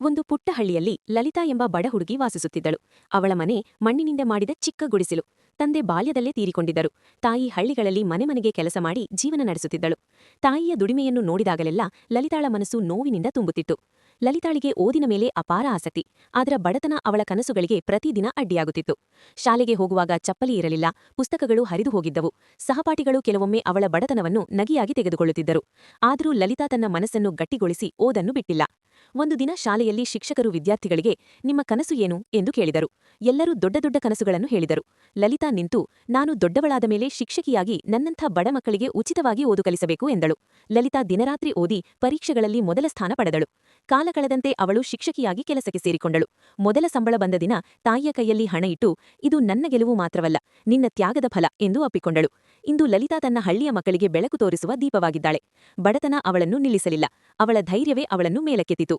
ಒಂದು ಪುಟ್ಟ ಹಳ್ಳಿಯಲ್ಲಿ ಲಲಿತಾ ಎಂಬ ಬಡ ಹುಡುಗಿ ವಾಸಿಸುತ್ತಿದ್ದಳು. ಅವಳ ಮನೆ ಮಣ್ಣಿನಿಂದ ಮಾಡಿದ ಚಿಕ್ಕ ಗುಡಿಸಲು. ತಂದೆ ಬಾಲ್ಯದಲ್ಲೇ ತೀರಿಕೊಂಡಿದ್ದರು. ತಾಯಿ ಹಳ್ಳಿಗಳಲ್ಲಿ ಮನೆಗೆ ಕೆಲಸ ಮಾಡಿ ಜೀವನ ನಡೆಸುತ್ತಿದ್ದಳು. ತಾಯಿಯ ದುಡಿಮೆಯನ್ನು ನೋಡಿದಾಗಲೆಲ್ಲ ಲಲಿತಾಳ ಮನಸ್ಸು ನೋವಿನಿಂದ ತುಂಬುತ್ತಿತ್ತು. ಲಲಿತಾಳಿಗೆ ಓದಿನ ಮೇಲೆ ಅಪಾರ ಆಸಕ್ತಿ. ಆದರ ಬಡತನ ಅವಳ ಕನಸುಗಳಿಗೆ ಪ್ರತಿದಿನ ಅಡ್ಡಿಯಾಗುತ್ತಿತ್ತು. ಶಾಲೆಗೆ ಹೋಗುವಾಗ ಚಪ್ಪಲಿ ಇರಲಿಲ್ಲ, ಪುಸ್ತಕಗಳು ಹರಿದು ಹೋಗಿದ್ದವು. ಸಹಪಾಠಿಗಳು ಕೆಲವೊಮ್ಮೆ ಅವಳ ಬಡತನವನ್ನು ನಗಿಯಾಗಿ ತೆಗೆದುಕೊಳ್ಳುತ್ತಿದ್ದರು. ಆದರೂ ಲಲಿತಾ ತನ್ನ ಮನಸ್ಸನ್ನು ಗಟ್ಟಿಗೊಳಿಸಿ ಓದನ್ನು ಬಿಟ್ಟಿಲ್ಲ. ಒಂದು ದಿನ ಶಾಲೆಯಲ್ಲಿ ಶಿಕ್ಷಕರು ವಿದ್ಯಾರ್ಥಿಗಳಿಗೆ ನಿಮ್ಮ ಕನಸು ಏನು ಎಂದು ಕೇಳಿದರು. ಎಲ್ಲರೂ ದೊಡ್ಡ ದೊಡ್ಡ ಕನಸುಗಳನ್ನು ಹೇಳಿದರು. ಲಲಿತಾ ನಿಂತು, ನಾನು ದೊಡ್ಡವಳಾದ ಮೇಲೆ ಶಿಕ್ಷಕಿಯಾಗಿ ನನ್ನಂಥ ಬಡ ಮಕ್ಕಳಿಗೆ ಉಚಿತವಾಗಿ ಓದು ಕಲಿಸಬೇಕು ಎಂದಳು. ಲಲಿತಾ ದಿನರಾತ್ರಿ ಓದಿ ಪರೀಕ್ಷೆಗಳಲ್ಲಿ ಮೊದಲ ಸ್ಥಾನ ಪಡೆದಳು. ಕಾಲ ಕಳೆದಂತೆ ಅವಳು ಶಿಕ್ಷಕಿಯಾಗಿ ಕೆಲಸಕ್ಕೆ ಸೇರಿಕೊಂಡಳು. ಮೊದಲ ಸಂಬಳ ಬಂದ ದಿನ ತಾಯಿಯ ಕೈಯಲ್ಲಿ ಹಣ ಇಟ್ಟು, ಇದು ನನ್ನ ಗೆಲುವು ಮಾತ್ರವಲ್ಲ, ನಿನ್ನ ತ್ಯಾಗದ ಫಲ ಎಂದು ಅಪ್ಪಿಕೊಂಡಳು. ಇಂದು ಲಲಿತಾ ತನ್ನ ಹಳ್ಳಿಯ ಮಕ್ಕಳಿಗೆ ಬೆಳಕು ತೋರಿಸುವ ದೀಪವಾಗಿದ್ದಾಳೆ. ಬಡತನ ಅವಳನ್ನು ನಿಲ್ಲಿಸಲಿಲ್ಲ, ಅವಳ ಧೈರ್ಯವೇ ಅವಳನ್ನು ಮೇಲಕ್ಕೆತ್ತಿತು.